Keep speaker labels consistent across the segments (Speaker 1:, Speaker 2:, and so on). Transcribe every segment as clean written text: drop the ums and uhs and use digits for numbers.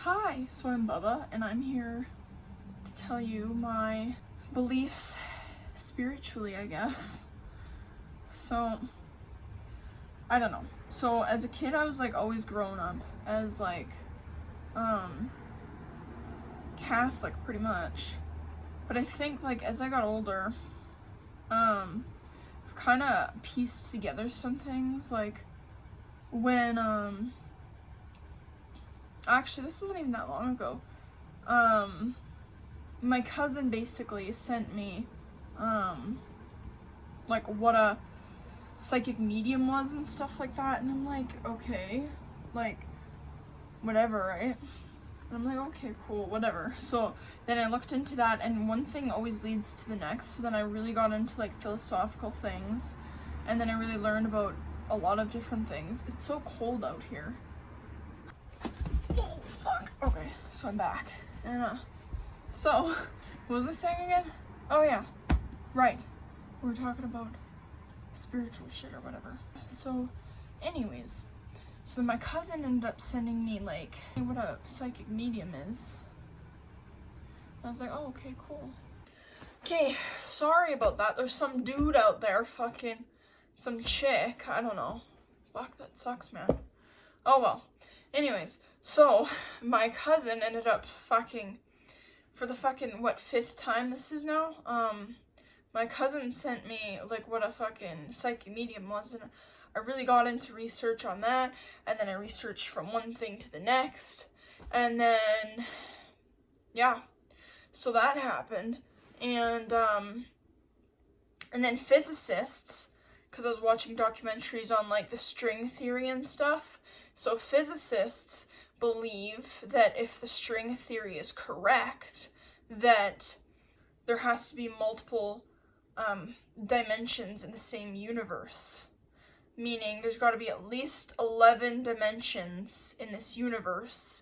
Speaker 1: Hi, so I'm Bubba, and I'm here to tell you my beliefs spiritually, I guess. So, I don't know. So, as a kid, I was like always grown up as like, Catholic pretty much. But I think like as I got older, I've kind of pieced together some things like when, actually, this wasn't even that long ago. My cousin basically sent me, like what a psychic medium was and stuff like that, and I'm like, okay, like, whatever, right? And I'm like, okay, cool, whatever. So then I looked into that, and one thing always leads to the next, so then I really got into, like, philosophical things, and then I really learned about a lot of different things. It's so cold out here. Oh, fuck. Okay, so I'm back. And, so, what was I saying again? Oh, yeah. Right. We were talking about spiritual shit or whatever. So, anyways. So my cousin ended up sending me, like, what a psychic medium is. I was like, oh, okay, cool. Okay, sorry about that. There's some dude out there fucking some chick. I don't know. Fuck, that sucks, man. Oh, well. Anyways, so my cousin ended up fucking, for the fucking, what, 5th time this is now? My cousin sent me, like, what a fucking psychic medium was, and I really got into research on that, and then I researched from one thing to the next, and then, yeah, so that happened, and then physicists, because I was watching documentaries on, like, the string theory and stuff, so physicists believe that if the string theory is correct, that there has to be multiple dimensions in the same universe. Meaning there's got to be at least 11 dimensions in this universe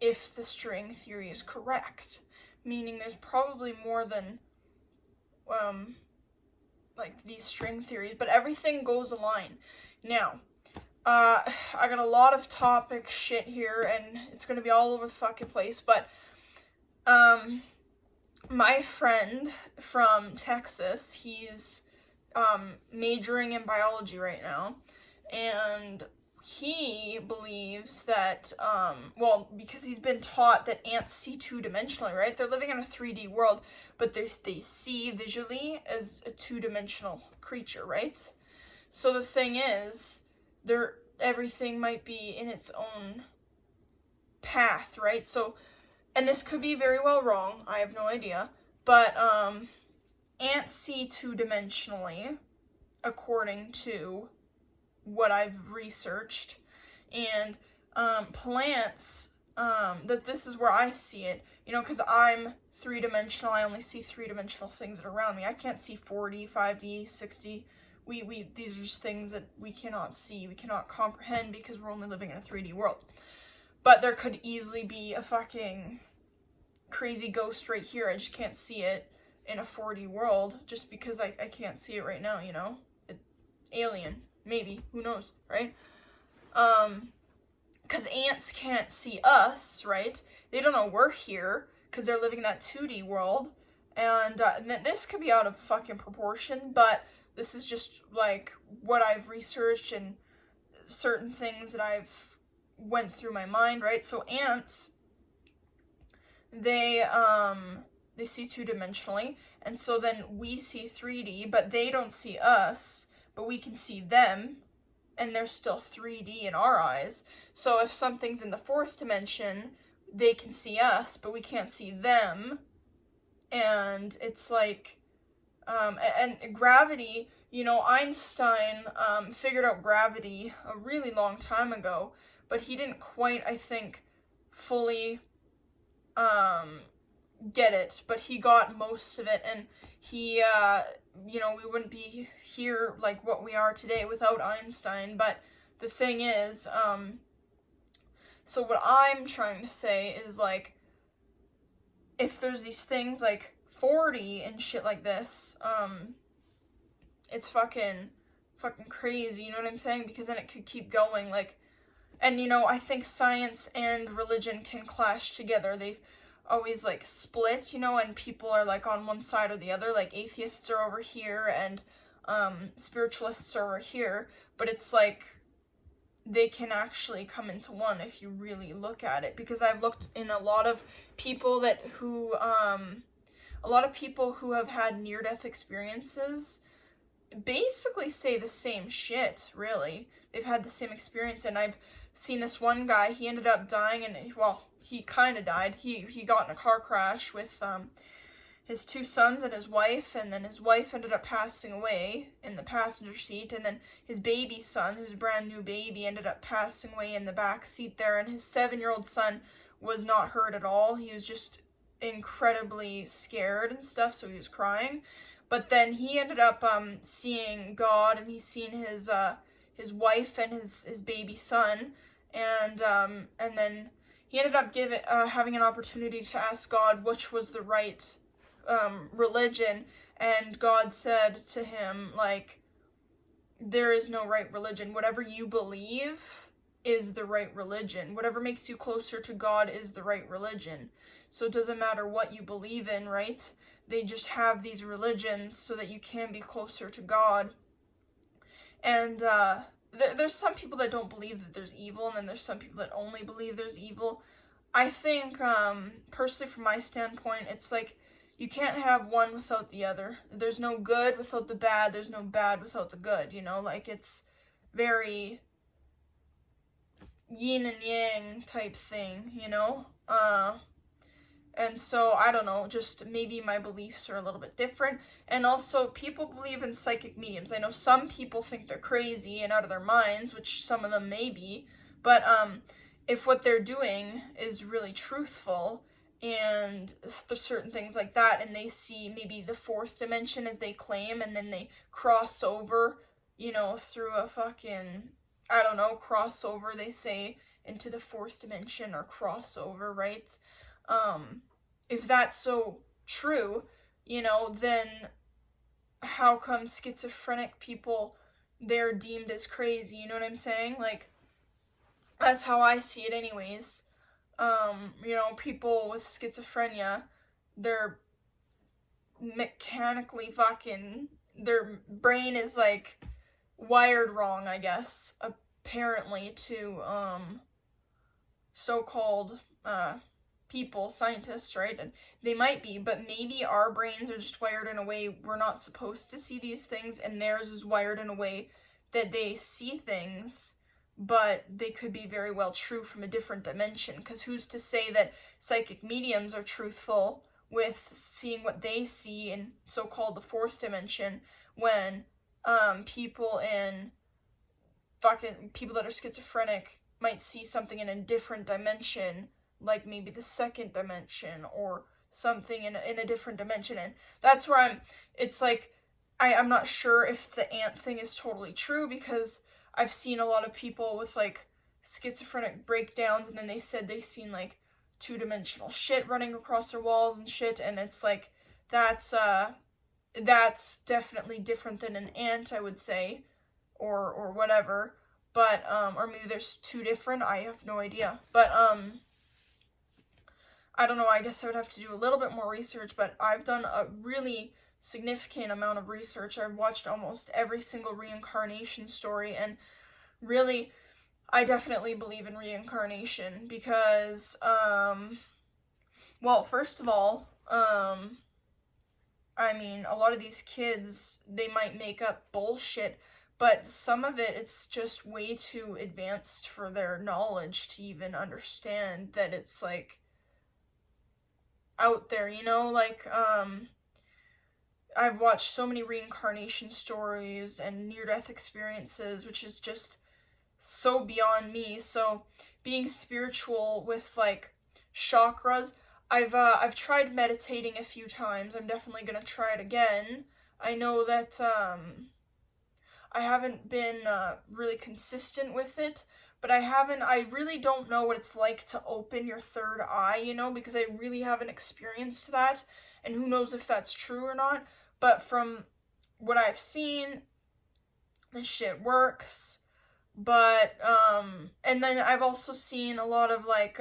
Speaker 1: if the string theory is correct. Meaning there's probably more than, like, these string theories, but everything goes align. Now, I got a lot of topic shit here, and it's gonna be all over the fucking place, but, my friend from Texas, he's majoring in biology right now, and he believes that, well, because he's been taught that ants see two-dimensionally, right? They're living in a 3D world, but they see visually as a two-dimensional creature, right? So the thing is, everything might be in its own path, right? So, and this could be very well wrong, I have no idea, but, ants see two-dimensionally, according to what I've researched, and plants, that this is where I see it, you know, because I'm three-dimensional, I only see three-dimensional things that are around me. I can't see 4D, 5D, 6D. These are just things that we cannot see, we cannot comprehend, because we're only living in a 3D world. But there could easily be a fucking crazy ghost right here, I just can't see it in a 4D world, just because I can't see it right now, you know? Alien, maybe, who knows, right? Because ants can't see us, right? They don't know we're here, because they're living in that 2D world, and this could be out of fucking proportion, but this is just, like, what I've researched, and certain things that I've went through my mind, right? So ants, they see two-dimensionally, and so then we see 3D, but they don't see us, but we can see them, and they're still 3D in our eyes. So if something's in the 4th dimension, they can see us, but we can't see them, and it's like, and gravity, you know, Einstein figured out gravity a really long time ago, but he didn't quite, I think, fully get it, but he got most of it, and he, you know, we wouldn't be here like what we are today without Einstein. But the thing is, so what I'm trying to say is, like, if there's these things like 4D and shit like this, it's fucking crazy, you know what I'm saying? Because then it could keep going, like, And, you know, I think science and religion can clash together. They've always, like, split, you know, and people are, like, on one side or the other. Like, atheists are over here and spiritualists are over here. But it's, like, they can actually come into one if you really look at it. Because I've looked in a lot of people who have had near-death experiences basically say the same shit, really. They've had the same experience, and I've seen this one guy, he ended up dying, and, well, he kind of died. He got in a car crash with his 2 sons and his wife, and then his wife ended up passing away in the passenger seat, and then his baby son, who's a brand new baby, ended up passing away in the back seat there, and his 7-year-old son was not hurt at all. He was just incredibly scared and stuff, so he was crying. But then he ended up seeing God, and he's seen his wife and his baby son, and then he ended up having an opportunity to ask God which was the right religion, and God said to him, like, there is no right religion. Whatever you believe is the right religion. Whatever makes you closer to God is the right religion. So it doesn't matter what you believe in, right? They just have these religions so that you can be closer to God. And there's some people that don't believe that there's evil, and then there's some people that only believe there's evil. I think, personally, from my standpoint, it's like you can't have one without the other. There's no good without the bad. There's no bad without the good, you know? Like, it's very yin and yang type thing, you know? And so, I don't know, just maybe my beliefs are a little bit different. And also, people believe in psychic mediums. I know some people think they're crazy and out of their minds, which some of them may be. But if what they're doing is really truthful, and there's certain things like that, and they see maybe the 4th dimension as they claim, and then they cross over, you know, through a fucking, I don't know, crossover, they say, into the 4th dimension, or crossover, right? If that's so true, you know, then how come schizophrenic people, they're deemed as crazy, you know what I'm saying? Like, that's how I see it anyways. You know, people with schizophrenia, they're mechanically fucking, their brain is, like, wired wrong, I guess, apparently, to, so-called, people, scientists, right? And they might be, but maybe our brains are just wired in a way we're not supposed to see these things, and theirs is wired in a way that they see things, but they could be very well true from a different dimension, because who's to say that psychic mediums are truthful with seeing what they see in so-called the 4th dimension, when people that are schizophrenic might see something in a different dimension, like maybe the 2nd dimension, or something in a different dimension. And that's where it's like, I'm not sure if the ant thing is totally true, because I've seen a lot of people with, like, schizophrenic breakdowns, and then they said they've seen, like, 2-dimensional shit running across their walls and shit, and it's like, that's definitely different than an ant, I would say, or whatever, but, or maybe there's 2 different, I have no idea, but, I don't know, I guess I would have to do a little bit more research, but I've done a really significant amount of research. I've watched almost every single reincarnation story, and really, I definitely believe in reincarnation, because, well, first of all, I mean, a lot of these kids, they might make up bullshit, but some of it's just way too advanced for their knowledge to even understand that it's, like, out there, you know? Like, I've watched so many reincarnation stories and near-death experiences, which is just so beyond me. So, being spiritual with, like, chakras, I've tried meditating a few times. I'm definitely gonna try it again. I know that, I haven't been, really consistent with it, but I really don't know what it's like to open your 3rd eye, you know, because I really haven't experienced that, and who knows if that's true or not, but from what I've seen, this shit works. But and then I've also seen a lot of like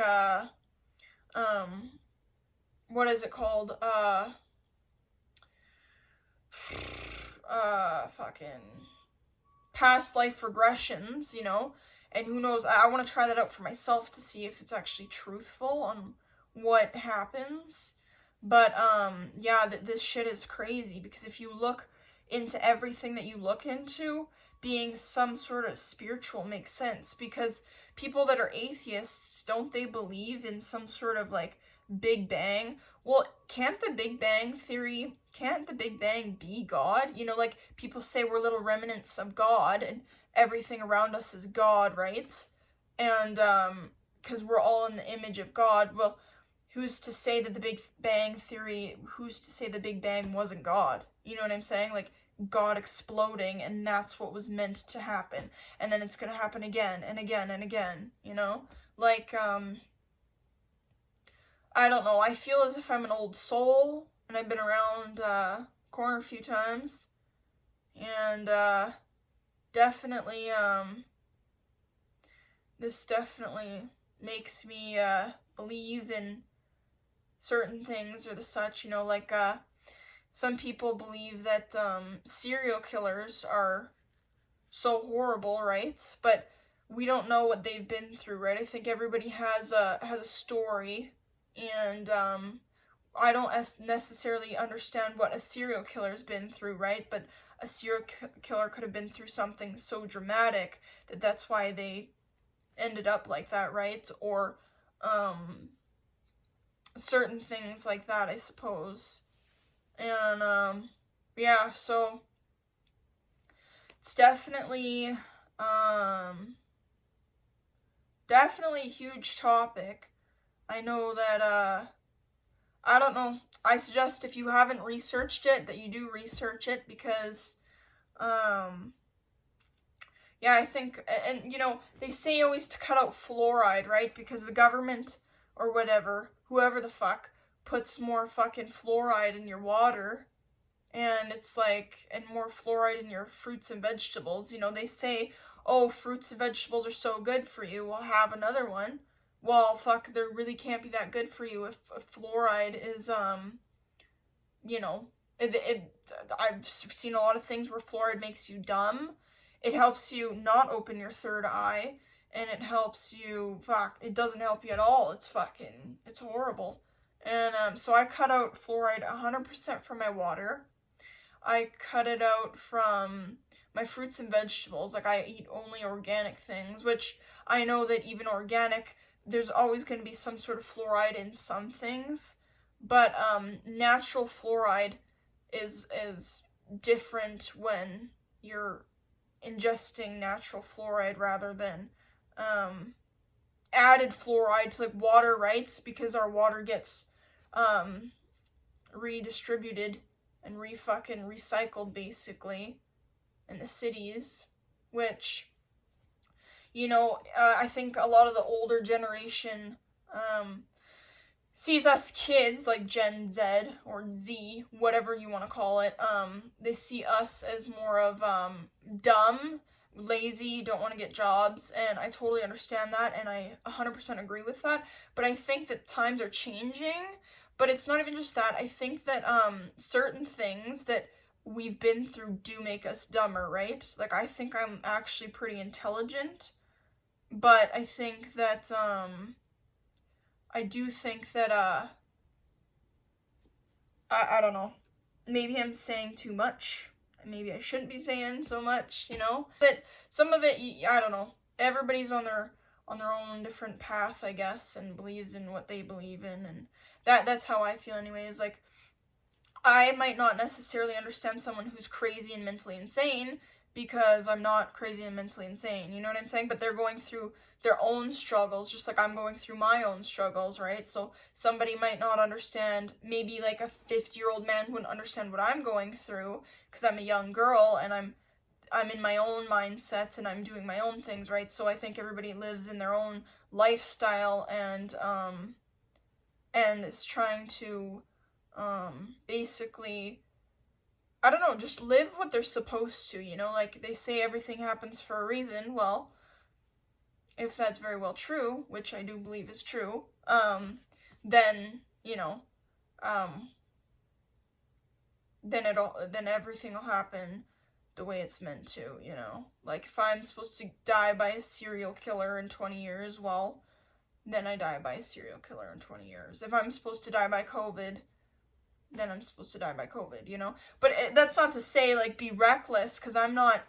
Speaker 1: what is it called? Fucking past life regressions, you know? And who knows, I want to try that out for myself to see if it's actually truthful on what happens. But yeah, this shit is crazy, because if you look into everything that you look into, being some sort of spiritual makes sense, because people that are atheists, don't they believe in some sort of like Big Bang? Well, can't the Big Bang be God? You know, like people say we're little remnants of God and everything around us is God, right? And because we're all in the image of God. Well, who's to say that the Big Bang Theory, who's to say the Big Bang wasn't God? You know what I'm saying? Like God exploding, and that's what was meant to happen. And then it's gonna happen again and again and again, you know? Like, I don't know, I feel as if I'm an old soul, and I've been around corner a few times, and definitely, this definitely makes me believe in certain things or the such, you know, like some people believe that serial killers are so horrible, right? But we don't know what they've been through, right? I think everybody has a story, and I don't necessarily understand what a serial killer's been through, right? But a serial killer could have been through something so dramatic that that's why they ended up like that, right? Or certain things like that, I suppose. And yeah, so it's definitely definitely a huge topic. I know that I don't know. I suggest if you haven't researched it that you do research it, because yeah, I think, and you know, they say always to cut out fluoride, right? Because the government or whatever, whoever the fuck, puts more fucking fluoride in your water, and it's like, and more fluoride in your fruits and vegetables. You know, they say, oh, fruits and vegetables are so good for you, well, have another one. Well, fuck, they really can't be that good for you if fluoride is, you know, I've seen a lot of things where fluoride makes you dumb. It helps you not open your third eye, and it helps you, fuck, it doesn't help you at all. It's horrible. And so I cut out fluoride 100% from my water. I cut it out from my fruits and vegetables. Like, I eat only organic things, which I know that even organic, there's always going to be some sort of fluoride in some things. But natural fluoride is different when you're ingesting natural fluoride rather than added fluoride to like water, right? Because our water gets redistributed and recycled basically in the cities, which, you know, I think a lot of the older generation sees us kids, like Gen Z or Z, whatever you want to call it, they see us as more of dumb, lazy, don't want to get jobs, and I totally understand that, and I 100% agree with that. But I think that times are changing. But it's not even just that. I think that certain things that we've been through do make us dumber, right? Like, I think I'm actually pretty intelligent, but I think that I do think that I don't know. Maybe I'm saying too much. Maybe I shouldn't be saying so much, you know? But some of it, I don't know. Everybody's on their own different path, I guess, and believes in what they believe in, and that's how I feel anyways. Like, I might not necessarily understand someone who's crazy and mentally insane, because I'm not crazy and mentally insane, you know what I'm saying? But they're going through their own struggles, just like I'm going through my own struggles, right? So somebody might not understand, maybe like a 50-year-old man wouldn't understand what I'm going through, because I'm a young girl, and I'm in my own mindset, and I'm doing my own things, right? So I think everybody lives in their own lifestyle, and is trying to basically, I don't know, just live what they're supposed to, you know? Like, they say everything happens for a reason. Well, if that's very well true, which I do believe is true, then, then everything will happen the way it's meant to, Like, if I'm supposed to die by a serial killer in 20 years, well, then I die by a serial killer in 20 years. If I'm supposed to die by COVID, then I'm supposed to die by COVID, But that's not to say, like, be reckless, because I'm not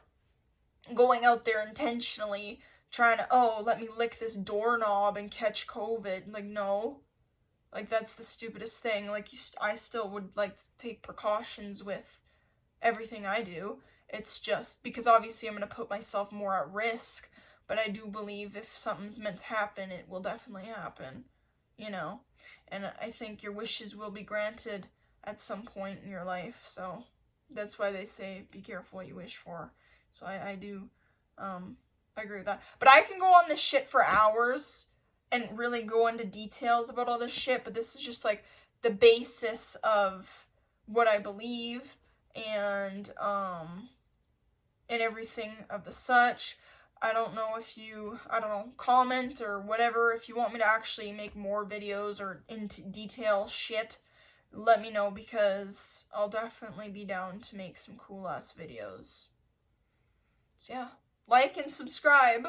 Speaker 1: going out there intentionally trying to, let me lick this doorknob and catch COVID. Like, no. Like, that's the stupidest thing. Like, I still would, like, take precautions with everything I do. It's just, because obviously I'm going to put myself more at risk, but I do believe if something's meant to happen, it will definitely happen, And I think your wishes will be granted at some point in your life, so that's why they say, be careful what you wish for. So I do, agree with that. But I can go on this shit for hours and really go into details about all this shit, but this is just, like, the basis of what I believe, and everything of the such. I don't know if you, comment or whatever, if you want me to actually make more videos or into detail shit, let me know, because I'll definitely be down to make some cool ass videos. So yeah, like and subscribe.